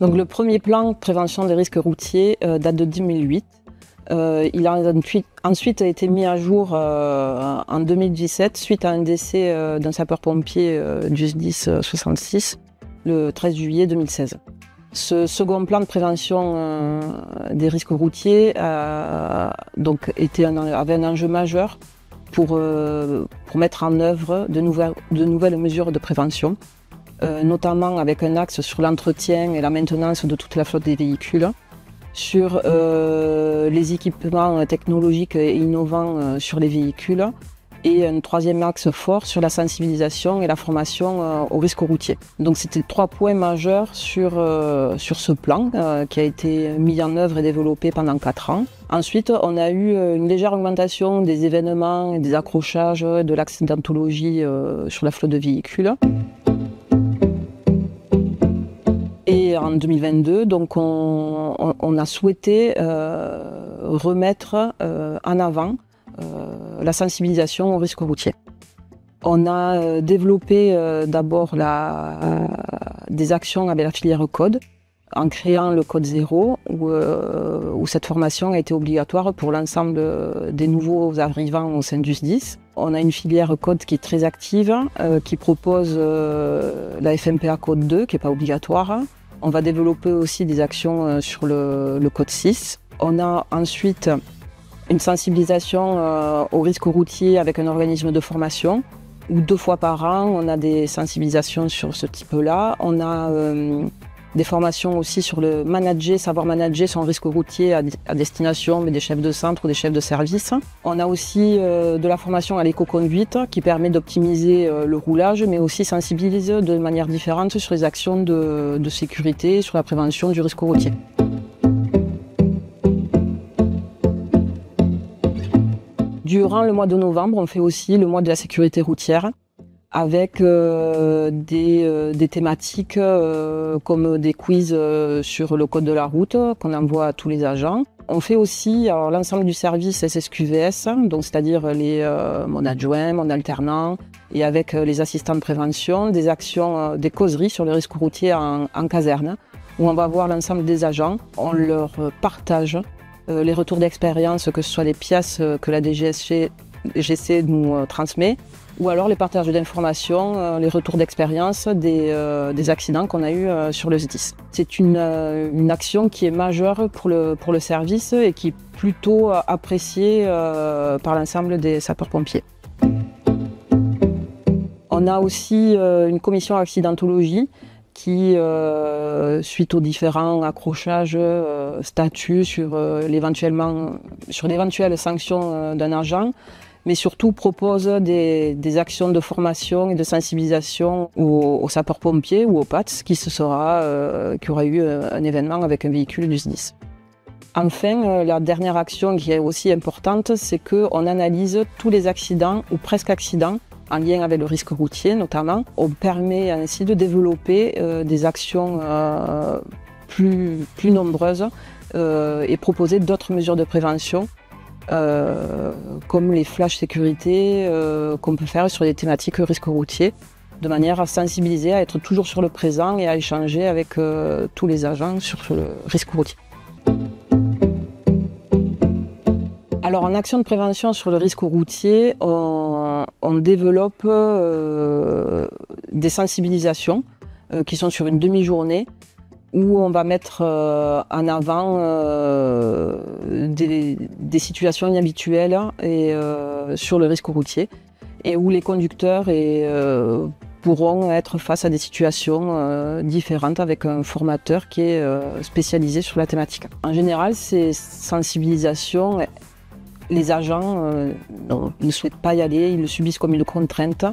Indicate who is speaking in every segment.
Speaker 1: Donc le premier plan de prévention des risques routiers date de 2008. Il a ensuite été mis à jour en 2017 suite à un décès d'un sapeur-pompier du SDIS 66 le 13 juillet 2016. Ce second plan de prévention des risques routiers avait un enjeu majeur pour mettre en œuvre de nouvelles mesures de prévention, notamment avec un axe sur l'entretien et la maintenance de toute la flotte des véhicules, sur les équipements technologiques et innovants sur les véhicules, et un troisième axe fort sur la sensibilisation et la formation aux risques routiers. Donc c'était 3 points majeurs sur ce plan qui a été mis en œuvre et développé pendant 4 ans. Ensuite, on a eu une légère augmentation des événements et des accrochages, de l'accidentologie sur la flotte de véhicules. Et en 2022, donc on a souhaité remettre en avant la sensibilisation aux risques routiers. On a développé d'abord des actions avec la filière code, en créant le code 0, où cette formation a été obligatoire pour l'ensemble des nouveaux arrivants au sein du SDIS. On a une filière code qui est très active, qui propose la FMPA code 2, qui n'est pas obligatoire. On va développer aussi des actions sur le code 6. On a ensuite une sensibilisation aux risques routiers avec un organisme de formation, où 2 fois par an, on a des sensibilisations sur ce type-là. On a des formations aussi sur savoir manager son risque routier à destination des chefs de centre ou des chefs de service. On a aussi de la formation à l'éco-conduite qui permet d'optimiser le roulage, mais aussi sensibilise de manière différente sur les actions de sécurité, sur la prévention du risque routier. Durant le mois de novembre, on fait aussi le mois de la sécurité routière avec des thématiques comme des quiz sur le code de la route qu'on envoie à tous les agents. On fait aussi l'ensemble du service SSQVS, donc c'est-à-dire mon adjoint, mon alternant, et avec les assistants de prévention, des actions, des causeries sur les risques routiers en caserne, où on va voir l'ensemble des agents, on leur partage les retours d'expérience, que ce soit les pièces que la DGC nous transmet, ou alors les partages d'informations, les retours d'expérience des accidents qu'on a eus sur le SDIS. C'est une action qui est majeure pour le service et qui est plutôt appréciée par l'ensemble des sapeurs-pompiers. On a aussi une commission accidentologie qui, suite aux différents accrochages, statuts sur l'éventuelle sanction d'un agent, mais surtout propose des actions de formation et de sensibilisation aux sapeurs-pompiers ou aux PATS qui aura eu un événement avec un véhicule du SDIS. Enfin, la dernière action qui est aussi importante, c'est qu'on analyse tous les accidents ou presque accidents en lien avec le risque routier notamment. On permet ainsi de développer des actions plus nombreuses et proposer d'autres mesures de prévention comme les flashs sécurité qu'on peut faire sur des thématiques risque routier, de manière à sensibiliser, à être toujours sur le présent et à échanger avec tous les agents sur le risque routier. Alors en action de prévention sur le risque routier, on développe des sensibilisations qui sont sur une demi-journée où on va mettre en avant des situations inhabituelles sur le risque routier et où les conducteurs pourront être face à des situations différentes avec un formateur qui est spécialisé sur la thématique. En général, ces sensibilisations, les agents ne souhaitent pas y aller, ils le subissent comme une contrainte,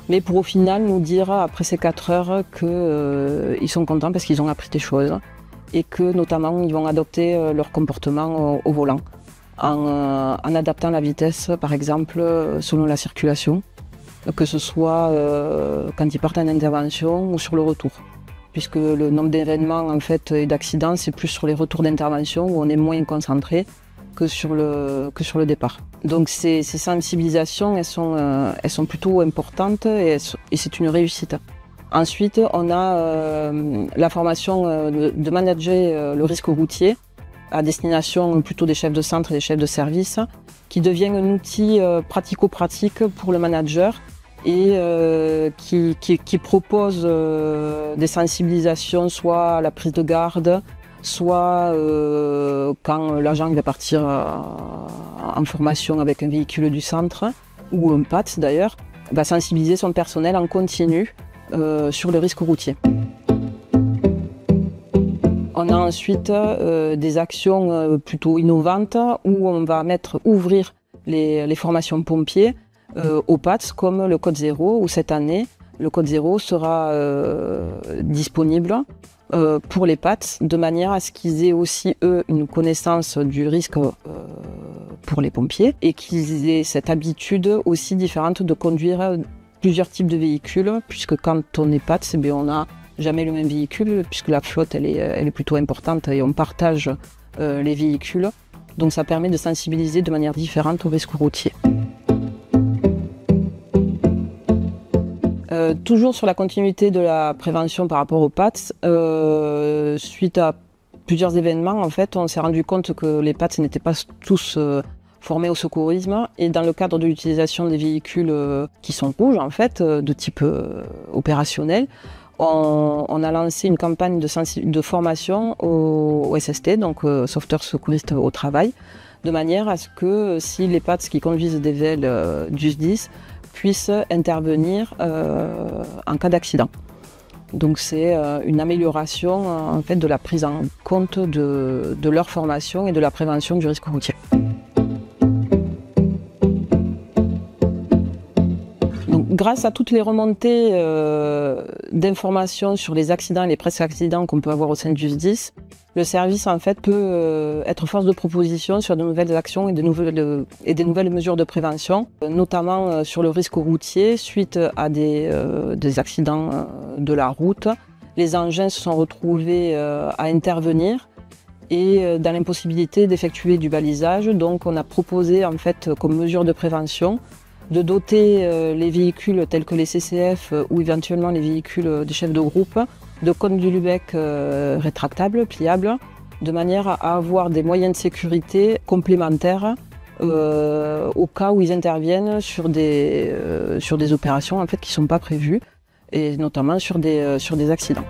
Speaker 1: mais pour au final nous dire après ces 4 heures qu'ils sont contents parce qu'ils ont appris des choses et que notamment ils vont adopter leur comportement au volant en adaptant la vitesse par exemple selon la circulation, que ce soit quand ils partent en intervention ou sur le retour. Puisque le nombre d'événements en fait, et d'accidents, c'est plus sur les retours d'intervention où on est moins concentré que sur le départ. Donc ces sensibilisations, elles sont plutôt importantes et c'est une réussite. Ensuite, on a la formation de manager le risque routier à destination plutôt des chefs de centre et des chefs de service, qui devient un outil pratico-pratique pour le manager et qui propose des sensibilisations soit à la prise de garde, soit quand l'agent va partir en formation avec un véhicule du centre ou un PATS d'ailleurs, va sensibiliser son personnel en continu sur le risque routier. On a ensuite des actions plutôt innovantes où on va ouvrir les formations pompiers au PATS comme le Code Zéro, où cette année le Code Zéro sera disponible pour les PATS de manière à ce qu'ils aient aussi eux une connaissance du risque pour les pompiers et qu'ils aient cette habitude aussi différente de conduire plusieurs types de véhicules, puisque quand on est PATS, on n'a jamais le même véhicule, puisque la flotte elle est plutôt importante et on partage les véhicules. Donc ça permet de sensibiliser de manière différente au risque routier. Toujours sur la continuité de la prévention par rapport aux PATS, suite à plusieurs événements, en fait, on s'est rendu compte que les PATS n'étaient pas tous formés au secourisme, et dans le cadre de l'utilisation des véhicules qui sont rouges, en fait, de type opérationnel, on a lancé une campagne de formation au SST, donc sauveteur secouriste au travail, de manière à ce que si les PATS qui conduisent des VEL du SDIS puissent intervenir en cas d'accident. Donc c'est une amélioration en fait, de la prise en compte de leur formation et de la prévention du risque routier. Donc, grâce à toutes les remontées d'informations sur les accidents et les presque-accidents qu'on peut avoir au sein du SDIS, le service en fait peut être force de proposition sur de nouvelles actions et des nouvelles mesures de prévention, notamment sur le risque routier suite à des accidents de la route. Les engins se sont retrouvés à intervenir et dans l'impossibilité d'effectuer du balisage. Donc on a proposé en fait comme mesure de prévention de doter les véhicules tels que les CCF ou éventuellement les véhicules des chefs de groupe de cônes du Lubeck rétractables, pliables, de manière à avoir des moyens de sécurité complémentaires au cas où ils interviennent sur des opérations en fait, qui ne sont pas prévues, et notamment sur des accidents.